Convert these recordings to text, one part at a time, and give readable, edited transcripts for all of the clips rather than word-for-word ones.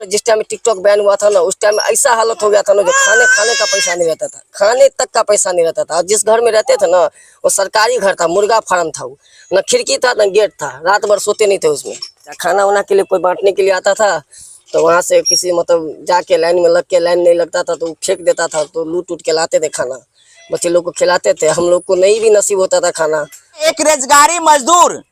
जिस time TikTok ban हुआ था ना, उस टाइम ऐसा हालत हो गया था ना, जो खाने का पैसा नहीं रहता था, खाने तक का पैसा नहीं रहता था। जिस घर में रहते थे ना, वो सरकारी घर था, मुर्गा फार्म था, वो न खिड़की था न गेट था, रात भर सोते नहीं थे उसमें। खाना वाना के लिए कोई बांटने के लिए आता था तो वहाँ से किसी मतलब जाके लाइन में लग के, लाइन नहीं लगता था तो फेंक देता था, तो लूट उठ के लाते थे खाना, बच्चे लोग को खिलाते थे। हम लोग को नहीं भी नसीब होता था खाना। एक रोजगारी मजदूर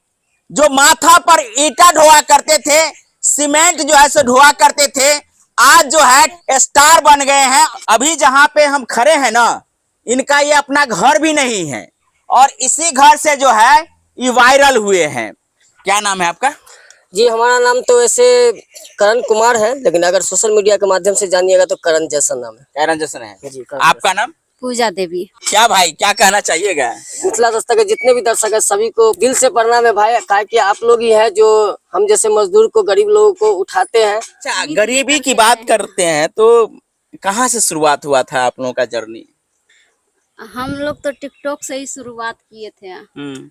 जो माथा पर ईटा ढोआ करते थे, सीमेंट जो है सो ढोआ करते थे, आज जो है स्टार बन गए हैं। अभी जहां पे हम खड़े हैं ना, इनका ये अपना घर भी नहीं है और इसी घर से जो है ये वायरल हुए हैं। क्या नाम है आपका? जी, हमारा नाम तो वैसे करण कुमार है, लेकिन अगर सोशल मीडिया के माध्यम से जानिएगा तो करण जैसा नाम है। करण जैसन है जी। आपका नाम? पूजा देवी। क्या भाई, क्या कहना चाहिएगा? मिथिला दस्तक के जितने भी दर्शक है सभी को दिल से प्रणाम है भाई, काहे कि आप लोग ही है जो हम जैसे मजदूर को, गरीब लोगों को उठाते हैं। अच्छा, गरीबी की बात करते हैं तो कहाँ से शुरुआत हुआ था आप लोगों का जर्नी? हम लोग तो टिकटॉक से ही शुरुआत किए थे।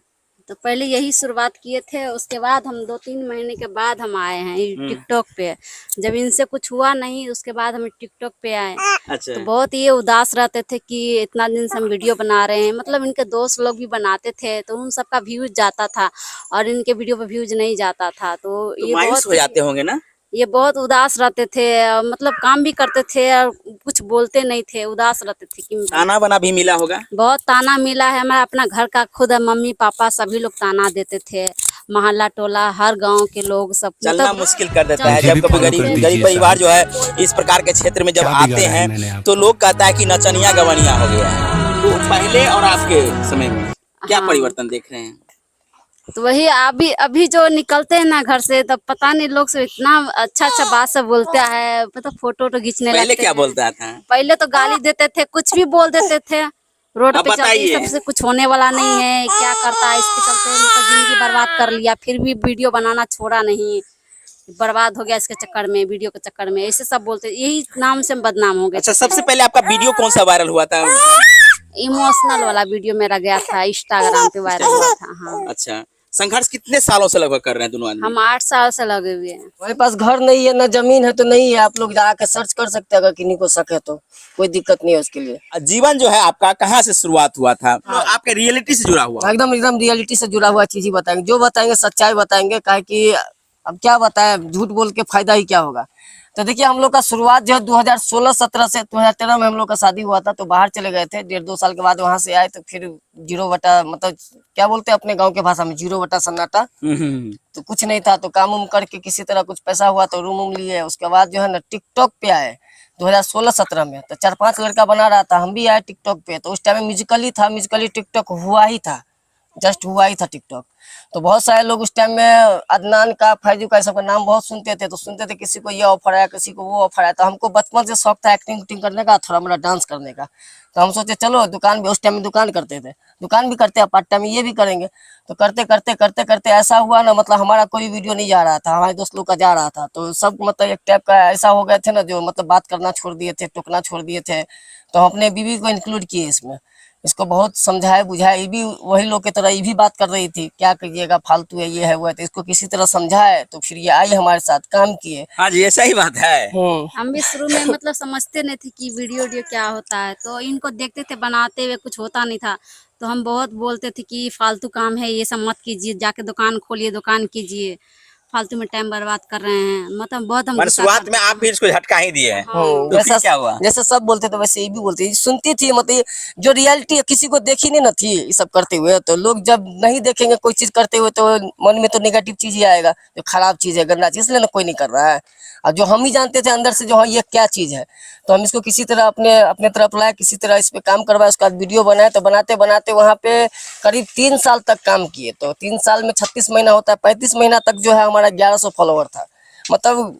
तो पहले यही शुरुआत किए थे, उसके बाद हम 2-3 महीने के बाद हम आए हैं टिकटॉक पे। जब इनसे कुछ हुआ नहीं, उसके बाद हम टिकटॉक पे आए। अच्छा। तो बहुत ये उदास रहते थे कि इतना दिन से हम वीडियो बना रहे हैं, मतलब इनके दोस्त लोग भी बनाते थे तो उन सबका व्यूज जाता था और इनके वीडियो पे व्यूज नहीं जाता था। तो ये मायूस हो जाते होंगे ना? ये बहुत उदास रहते थे, मतलब काम भी करते थे और कुछ बोलते नहीं थे, उदास रहते थे कि ताना बना भी मिला होगा? बहुत ताना मिला है। हमारा अपना घर का खुद मम्मी पापा सभी लोग ताना देते थे, मोहल्ला टोला हर गांव के लोग सब। चलना मुश्किल कर देता है जब कभी गरीब परिवार जो है इस प्रकार के क्षेत्र में जब आते हैं तो लोग कहता है कि नचनिया गवनिया हो गया है। तो पहले और आपके समय में क्या परिवर्तन देख रहे हैं? तो वही अभी जो निकलते हैं ना घर से, तब पता नहीं लोग से इतना अच्छा बात सब बोलता है, मतलब फोटो खींचने लगते हैं। पहले क्या बोलता था? पहले तो गाली देते थे, कुछ भी बोल देते थे। रोड पे चलते सबसे कुछ होने वाला नहीं है, क्या करता है, इसके चलते मतलब जिंदगी बर्बाद कर लिया। फिर भी वीडियो बनाना छोड़ा नहीं, बर्बाद हो गया इसके चक्कर में, वीडियो के चक्कर में, ऐसे सब बोलते, यही नाम से बदनाम हो गए। अच्छा, सबसे पहले आपका वीडियो कौन सा वायरल हुआ था? इमोशनल वाला वीडियो मेरा गया था, इंस्टाग्राम पे वायरल हुआ था। हाँ। अच्छा, संघर्ष कितने सालों से लगभग कर रहे हैं दोनों आदमी? हम 8 साल से लगे हुए हैं। हमारे पास घर नहीं है, ना जमीन है, तो नहीं है। आप लोग जाकर सर्च कर सकते हैं, अगर किन्हीं को शक है तो कोई दिक्कत नहीं है उसके लिए। जीवन जो है आपका कहाँ से शुरुआत हुआ था? तो आपके रियलिटी से जुड़ा हुआ? एकदम रियलिटी से जुड़ा हुआ चीज ही बताएंगे, जो बताएंगे सच्चाई बताएंगे। काहे कि अब क्या बताए, झूठ बोल के फायदा ही क्या होगा। तो देखिए, हम लोग का शुरुआत जो है 2016-17 से 2013 में हम लोग का शादी हुआ था। तो बाहर चले गए थे, 1.5-2 साल के बाद वहां से आए तो फिर 0 बटा मतलब क्या बोलते हैं अपने गांव के भाषा में, 0 बटा सन्नाटा। तो कुछ नहीं था, तो काम उम करके किसी तरह कुछ पैसा हुआ तो रूम उम लिए। उसके बाद जो है ना टिकटॉक पे आए 2016-17 में। तो 4-5 लड़का बना रहा था, हम भी आए टिकटॉक पे। तो उस टाइम में म्यूजिकली था, म्यूजिकली टिकटॉक हुआ ही था, जस्ट हुआ ही था टिकटॉक। तो बहुत सारे लोग उस टाइम में अदनान का, फैजू का, सबका नाम बहुत सुनते थे। तो सुनते थे किसी को ये ऑफर आया, किसी को वो ऑफर आया। तो हमको बचपन से शौक था एक्टिंग उटिंग करने का, थोड़ा मोड़ा डांस करने का। तो हम सोचे चलो दुकान भी, उस टाइम में दुकान करते थे, दुकान भी करते हैं, पार्ट टाइम ये भी करेंगे। तो करते करते करते करते ऐसा हुआ ना, मतलब हमारा कोई वीडियो नहीं जा रहा था, हमारे दोस्त लोग का जा रहा था। तो सब मतलब एक टाइप का ऐसा हो गए थे ना, जो मतलब बात करना छोड़ दिए थे, टोकना छोड़ दिए थे। तो हम अपने बीवी को इंक्लूड किए इसमें, इसको बहुत समझाया बुझाया। ये भी वही लोग की तरह ये भी बात कर रही थी, क्या करिएगा, फालतू है, ये है वो है। तो इसको किसी तरह समझाए तो फिर ये आई हमारे साथ, काम किए। हाँ जी, ऐसा ही बात है। हम भी शुरू में मतलब समझते नहीं थे कि वीडियो क्या होता है। तो इनको देखते थे बनाते हुए, कुछ होता नहीं था। तो हम बहुत बोलते थे कि फालतू काम है, ये सब मत कीजिए, जाके दुकान खोलिए, दुकान कीजिए, फालतू में टाइम बर्बाद कर रहे हैं। मतलब बहुत हम शुरुआत में आप भी इसको झटका ही दिए हैं। तो जैसा क्या हुआ? जैसे सब बोलते तो वैसे ये भी बोलती, सुनती थी। मतलब जो रियलिटी किसी को देखी नहीं ना थी ये सब करते हुए, तो लोग जब नहीं देखेंगे कोई चीज करते हुए तो मन में तो नेगेटिव चीज ही आएगा, जो खराब चीज है, गंदा चीज, इसलिए ना कोई नहीं कर रहा है। और जो हम ही जानते थे अंदर से जो हाँ ये क्या चीज है, तो हम इसको किसी तरह अपने तरफ लाए, किसी तरह इस पे काम करवाए। उसके बाद वीडियो बनाए। तो बनाते बनाते वहाँ पे करीब 3 साल तक काम किए। तो 3 साल में 36 महीना होता है, 35 महीना तक जो है हमारा 1100 फॉलोवर था, मतलब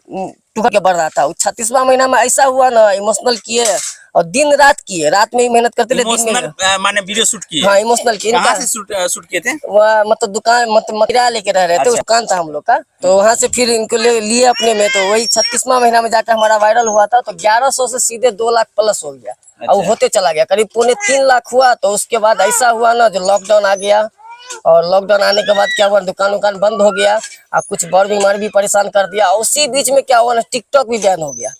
टूट के बढ़ रहा था। 36वां महीना में ऐसा हुआ ना, इमोशनल किए और दिन रात किए, रात में ही मेहनत करते थे, दिन में माने वीडियो शूट किए? हाँ, इमोशनल किए। कहाँ से शूट किए थे? वह मतलब दुकान, मतलब किराया लेके रह रहे थे। अच्छा। दुकान था हम लोग का, तो वहाँ से फिर इनको लिए अपने में। तो वही 36वां महीना में जाकर हमारा वायरल हुआ था। तो 1100 से सीधे 2 लाख प्लस हो गया। अच्छा। और होते चला गया, करीब 2.25 लाख हुआ। तो उसके बाद ऐसा हुआ ना, जो लॉकडाउन आ गया और लॉकडाउन आने के बाद क्या हुआ, दुकान उकान बंद हो गया और कुछ बड़ बीमार भी परेशान कर दिया। उसी बीच में क्या हुआ ना, टिकटॉक भी बैन हो गया,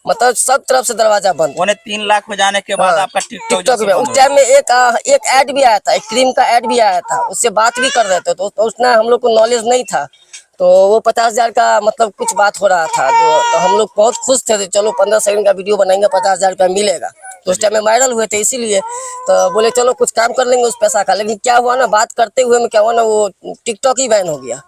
मतलब सब तरफ से दरवाजा बंद। 3.25 लाख हो जाने के बाद हाँ, आपका टिकटॉक टिकटॉक में उस टाइम में एक ऐड भी आया था, एक क्रीम का ऐड भी आया था, उससे बात भी कर रहे थे, तो उतना हम लोग को नॉलेज नहीं था। तो वो 50,000 का मतलब कुछ बात हो रहा था, तो हम लोग बहुत खुश थे, चलो 15 सेकंड का वीडियो बनाएंगे 50,000 रुपया मिलेगा। तो उस टाइम में वायरल हुए थे, इसीलिए तो बोले चलो कुछ काम कर लेंगे उस पैसा का। लेकिन क्या हुआ ना, बात करते हुए में क्या हुआ ना, वो टिकटॉक ही बैन हो गया।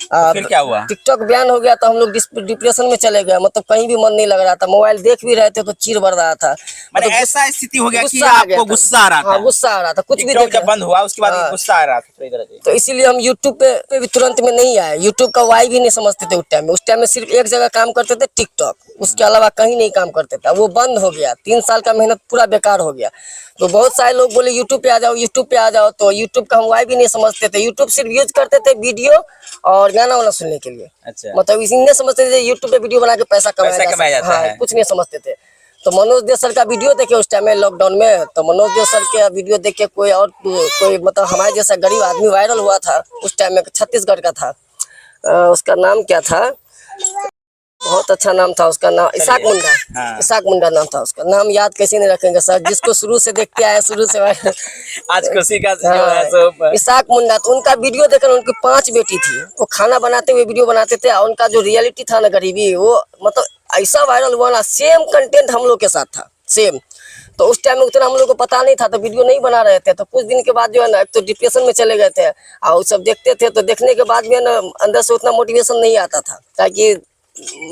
फिर क्या हुआ? टिकटॉक बैन हो गया तो हम लोग डिप्रेशन में चले गए, मतलब कहीं भी मन नहीं लग रहा था, मोबाइल देख भी रहे थे तो चीर बढ़ रहा था, मतलब ऐसा स्थिति हो गया कि गुस्सा आ गया आपको था। गुस्सा आ रहा था। हाँ, गुस्सा आ रहा था, कुछ भी टिकटॉक देख जब बंद हुआ उसके बाद हाँ। गुस्सा आ रहा था। तो इसीलिए हम यूट्यूब पे भी तुरंत में नहीं आए। यूट्यूब का वाई भी नहीं समझते थे उस टाइम में सिर्फ एक जगह काम करते थे, टिकटॉक, उसके अलावा कहीं नहीं काम करते थे। वो बंद हो गया, 3 साल का मेहनत पूरा बेकार हो गया। तो बहुत सारे लोग बोले यूट्यूब पे आ जाओ, यूट्यूब पे आ जाओ, तो यूट्यूब का हम वाई भी नहीं समझते थे। यूट्यूब सिर्फ यूज करते थे वीडियो और गाना वाना सुनने के लिए। अच्छा। मतलब इन्हें समझते थे यूट्यूब पे वीडियो बना के पैसा कमाया जाता है। कुछ नहीं समझते थे। तो मनोज देव सर का वीडियो देखे उस टाइम में लॉकडाउन में, तो मनोज देव सर के वीडियो देख के कोई मतलब हमारे जैसा गरीब आदमी वायरल हुआ था उस टाइम में, छत्तीसगढ़ का था। उसका नाम क्या था, बहुत अच्छा नाम था उसका, नाम इसाक मुंडा। हाँ। इसाक मुंडा नाम था उसका। नाम याद कैसे नहीं रखेंगे सर, जिसको शुरू से देखते आए शुरू से आज खुशी का जो हाँ, है सो इसाक मुंडा। तो उनका वीडियो देखकर, उनकी 5 बेटी थी, वो खाना बनाते हुए वीडियो बनाते थे, और उनका जो रियलिटी था ना गरीबी, वो मतलब ऐसा वायरल हुआ ना, सेम कंटेंट हम लोग के साथ था, सेम। तो उस टाइम में उतना हम लोग को पता नहीं था, तो वीडियो नहीं बना रहे थे। तो कुछ दिन के बाद जो है ना, एक तो डिप्रेशन में चले गए थे, और वो सब देखते थे, तो देखने के बाद भी ना अंदर से उतना मोटिवेशन नहीं आता था, ताकि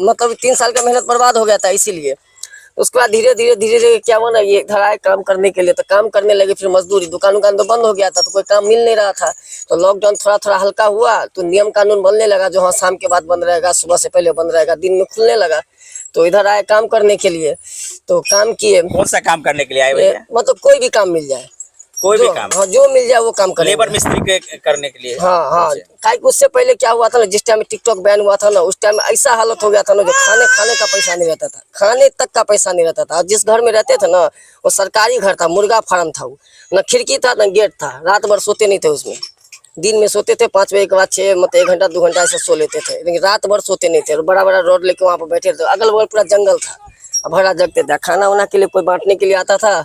मतलब 3 साल का मेहनत बर्बाद हो गया था, इसीलिए। उसके बाद धीरे धीरे क्या हुआ ना, ये इधर आए काम करने के लिए, तो काम करने लगे, फिर मजदूरी, दुकान उकान तो बंद हो गया था, तो कोई काम मिल नहीं रहा था। तो लॉकडाउन थोड़ा हल्का हुआ, तो नियम कानून बनने लगा, जो हाँ शाम के बाद बंद रहेगा, सुबह से पहले बंद रहेगा, दिन में खुलने लगा। तो इधर आए काम करने के लिए, तो काम किए। कौन सा काम करने के लिए आए भैया? मतलब कोई भी काम मिल जाए, कोई भी काम? हाँ, जो मिल जाए वो काम करेंगे। लेबर मिस्त्री के करने के लिए? हाँ। उससे पहले क्या हुआ था ना, जिस टाइम में टिकटॉक बैन हुआ था ना, उस टाइम में ऐसा हालत हो गया था ना, जो खाने का पैसा नहीं रहता था, खाने तक का पैसा नहीं रहता था। जिस घर में रहते थे ना, वो सरकारी घर था, मुर्गा फार्म था, वो न खिड़की था न गेट था, रात भर सोते नहीं थे उसमें। दिन में सोते थे 5 बजे के बाद 6, मतलब 1 घंटा 2 घंटा ऐसे सो लेते थे, लेकिन रात भर सोते नहीं थे। बड़ा रोड लेके वहाँ पर बैठे थे, अगल बगल पूरा जंगल था, भरा जगते थे। खाना वाना के लिए कोई बांटने के लिए आता था,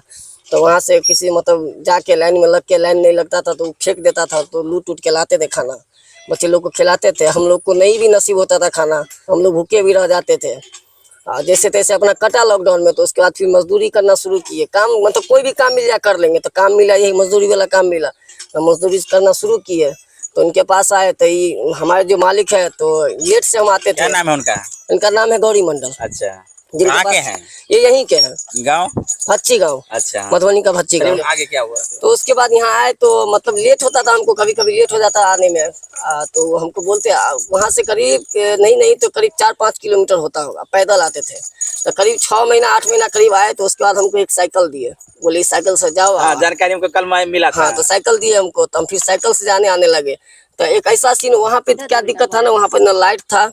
तो वहाँ से किसी मतलब जाके लाइन में लग के, लाइन नहीं लगता था तो फेंक देता था, तो लूट उट के लाते थे खाना, बच्चे लोग को खिलाते थे। हम लोग को नहीं भी नसीब होता था खाना, हम लोग भूखे भी रह जाते थे। जैसे तैसे अपना कटा लॉकडाउन में। तो उसके बाद फिर मजदूरी करना शुरू किए। काम मतलब कोई भी काम मिल जाए कर लेंगे, तो काम मिला, यही मजदूरी वाला काम मिला, तो मजदूरी करना शुरू किए। तो उनके पास आए, तो हमारे जो मालिक है, तो लेट से हम आते थे। क्या नाम है उनका? इनका नाम है गौरी मंडल। अच्छा, जिनके कहाँ पास के हैं? ये यहीं के हैं, गाँव? भच्ची गाँव, अच्छा, मधुबनी का भच्ची गाँव। आगे क्या हुआ? तो उसके बाद यहाँ आए, तो मतलब लेट होता था हमको, कभी कभी लेट हो जाता आने में। तो हमको बोलते वहाँ से करीब नहीं तो करीब 4-5 किलोमीटर होता होगा, पैदल आते थे। तो करीब 6 महीना 8 महीना करीब आए। तो उसके बाद हमको एक साइकिल दिए, बोले इस साइकिल से जाओ। जानकारी हमको कल मिला था। हाँ, तो साइकिल दिए हमको, तो हम फिर साइकिल से जाने आने लगे। तो एक ऐसा सीन वहाँ पे क्या दिक्कत था ना, वहाँ पे न लाइट था,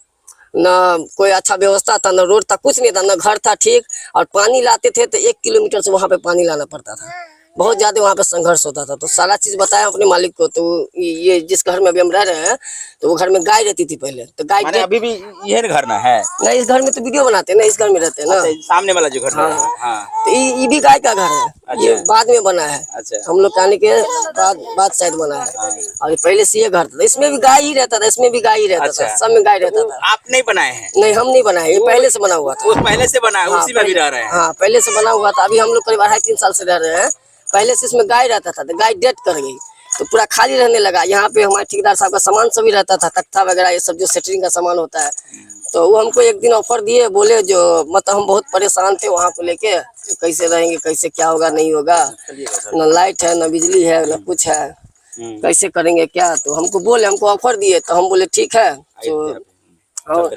न कोई अच्छा व्यवस्था था, न रोड था, कुछ नहीं था, न घर था ठीक। और पानी लाते थे तो 1 किलोमीटर से वहाँ पे पानी लाना पड़ता था, बहुत ज्यादा वहाँ पे संघर्ष होता था। तो सारा चीज बताया अपने मालिक को। तो ये जिस घर में अभी हम रह रहे हैं, तो वो घर में गाय रहती थी पहले। तो गाय अभी भी यही घर ना है? नहीं, इस घर में तो वीडियो बनाते हैं ना, इस घर में रहते हैं ना। अच्छा, सामने वाला जो घर है। हाँ। तो ये भी गाय का घर है। अच्छा। ये बाद में बना है। अच्छा। हम लोग आने के बाद शायद बना है। और पहले से ये घर था, इसमें भी गाय ही रहता था, इसमें भी गाय ही रहता था, सब में गाय रहता था। आप नहीं बनाए हैं? नहीं, हम नहीं बनाए, ये पहले से बना हुआ था। वो पहले से बना है, उसी में भी रह रहे हैं? हाँ, पहले से बना हुआ था। अभी हम लोग करीब 2.5-3 साल से रह रहे हैं। पहले से इसमें गाय रहता था, तो गाय डेथ कर गई, तो पूरा खाली रहने लगा। यहाँ पे हमारे ठेकेदार साहब का सामान सभी रहता था, तख्ता वगैरह ये सब जो सेटरिंग का सामान होता है। तो वो हमको एक दिन ऑफर दिए, बोले जो मतलब हम बहुत परेशान थे वहाँ को लेके, कैसे रहेंगे, कैसे क्या होगा, नहीं होगा, न लाइट है, न बिजली है, न कुछ है, कैसे करेंगे क्या। तो हमको बोले, हमको ऑफर दिए, तो हम बोले ठीक है। तो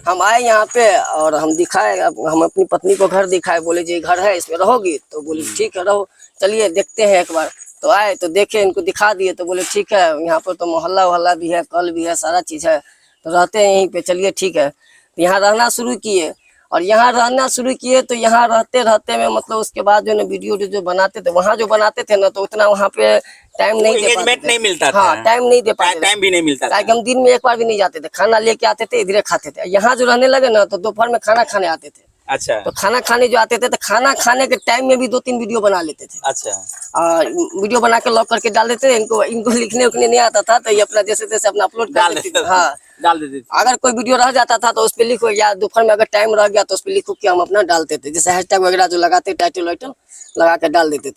हम आए यहाँ पे और हम दिखाए, हम अपनी पत्नी को घर दिखाए, बोले जी घर है, इसमें रहोगी? तो बोले ठीक है, रहो, चलिए देखते हैं एक बार। तो आए तो देखे, इनको दिखा दिए, तो बोले ठीक है, यहाँ पर तो मोहल्ला वहल्ला भी है, कल भी है, सारा चीज़ है, तो रहते हैं यहीं पे, चलिए ठीक है। तो यहाँ रहना शुरू किए, और यहाँ रहना शुरू किए। तो यहाँ रहते रहते में मतलब उसके बाद जो ना वीडियो जो बनाते थे, वहाँ जो बनाते थे ना, तो उतना वहाँ पे टाइम नहीं दे पाते एंगेजमेंट थे। नहीं मिलता था। हाँ, टाइम नहीं दे पाते थे। टाइम भी नहीं मिलता था। ताकि हम दिन में एक बार भी नहीं जाते थे, खाना लेके आते थे, इधर खाते थे। यहाँ जो रहने लगे ना तो दोपहर में खाना खाने आते थे। अच्छा तो खाना खाने जो आते थे तो खाना खाने के टाइम में भी 2-3 वीडियो बना लेते थे। अच्छा और वीडियो बना के लॉक करके डाल देते थे। इनको लिखने उखने नहीं आता था, तो ये अपना जैसे तैसे अपना अपलोड कर डाल देते देते थे। हाँ, डाल देते थे। अगर कोई वीडियो रह जाता था तो उस पे लिखो, या दोपहर में अगर टाइम रह गया तो उस पे लिखो कि हम अपना डालते थे। जैसे हैशटैग वगैरह जो लगाते, टाइटल वाइटल लगा के डाल देते थे।